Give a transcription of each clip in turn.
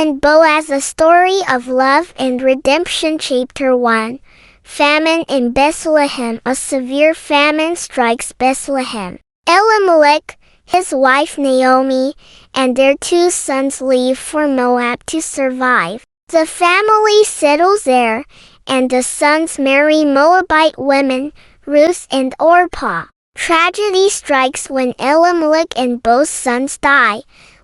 and Boaz, a story of love and redemption. Chapter 1. Famine in Bethlehem. A severe famine strikes Bethlehem. Elimelech, his wife Naomi, and their 2 sons leave for Moab to survive. The family settles there, and the sons marry Moabite women, Ruth and Orpah. Tragedy strikes when Elimelech and both sons die,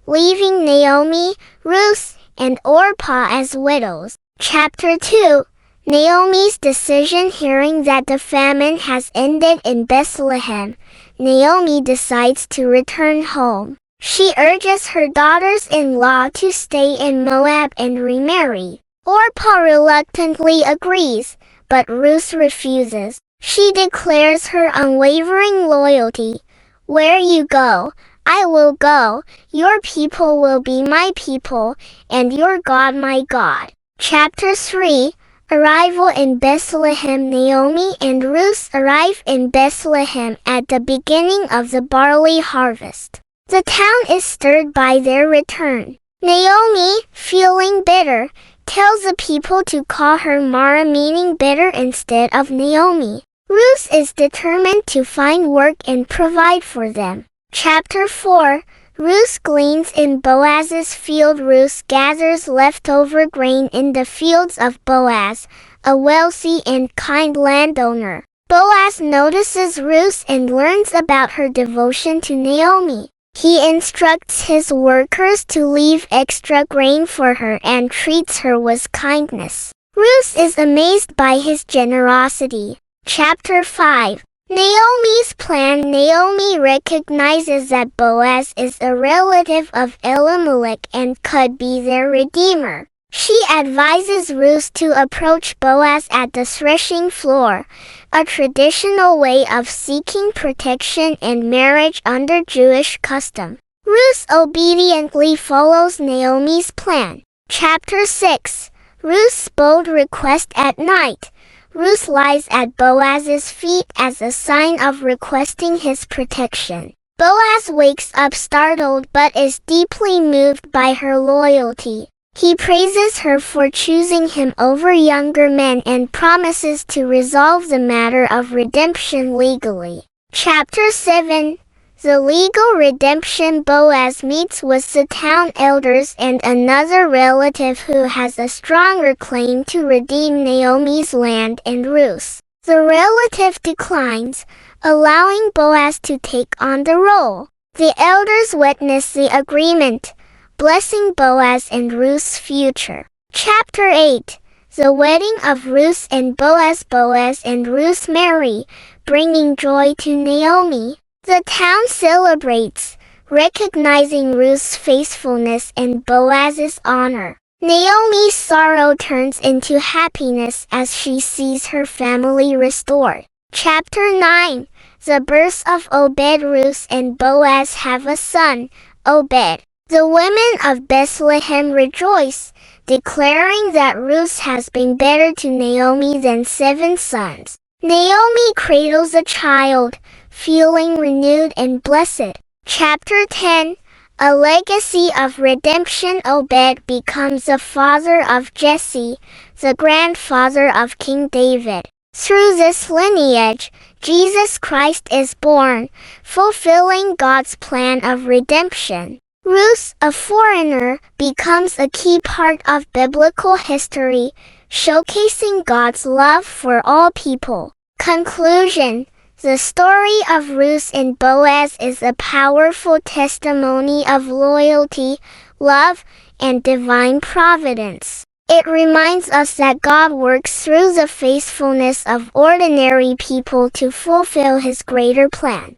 leaving Naomi, Ruth, and Orpah as widows. Chapter 2. Naomi's decision. Hearing that the famine has ended in Bethlehem, Naomi decides to return home. She urges her daughters-in-law to stay in Moab and remarry. Orpah reluctantly agrees, but Ruth refuses. She declares her unwavering loyalty. "Where you go, I will go, your people will be my people, and your God my God." Chapter 3. Arrival in Bethlehem. Naomi and Ruth arrive in Bethlehem at the beginning of the barley harvest. The town is stirred by their return. Naomi, feeling bitter, tells the people to call her Mara, meaning bitter, instead of Naomi. Ruth is determined to find work and provide for them. Chapter 4. Ruth gleans in Boaz's field. Ruth gathers leftover grain in the fields of Boaz, a wealthy and kind landowner. Boaz notices Ruth and learns about her devotion to Naomi. He instructs his workers to leave extra grain for her and treats her with kindness. Ruth is amazed by his generosity. Chapter 5. Naomi's plan. Naomi recognizes that Boaz is a relative of Elimelech and could be their redeemer. She advises Ruth to approach Boaz at the threshing floor, a traditional way of seeking protection and marriage under Jewish custom. Ruth obediently follows Naomi's plan. Chapter 6. Ruth's bold request. At night, Ruth lies at Boaz's feet as a sign of requesting his protection. Boaz wakes up startled but is deeply moved by her loyalty. He praises her for choosing him over younger men and promises to resolve the matter of redemption legally. Chapter 7. The legal redemption. Boaz meets with the town elders and another relative who has a stronger claim to redeem Naomi's land and Ruth. The relative declines, allowing Boaz to take on the role. The elders witness the agreement, blessing Boaz and Ruth's future. Chapter 8. The wedding of Ruth and Boaz. Boaz and Ruth marry, bringing joy to Naomi. The town celebrates, recognizing Ruth's faithfulness and Boaz's honor. Naomi's sorrow turns into happiness as she sees her family restored. Chapter 9. The birth of Obed. Ruth and Boaz have a son, Obed. The women of Bethlehem rejoice, declaring that Ruth has been better to Naomi than 7 sons. Naomi cradles a child, feeling renewed and blessed. Chapter 10. A legacy of redemption. Obed becomes the father of Jesse, the grandfather of King David. Through this lineage, Jesus Christ is born, fulfilling God's plan of redemption. Ruth, a foreigner, becomes a key part of biblical history, showcasing God's love for all people. Conclusion. The story of Ruth and Boaz is a powerful testimony of loyalty, love, and divine providence. It reminds us that God works through the faithfulness of ordinary people to fulfill His greater plan.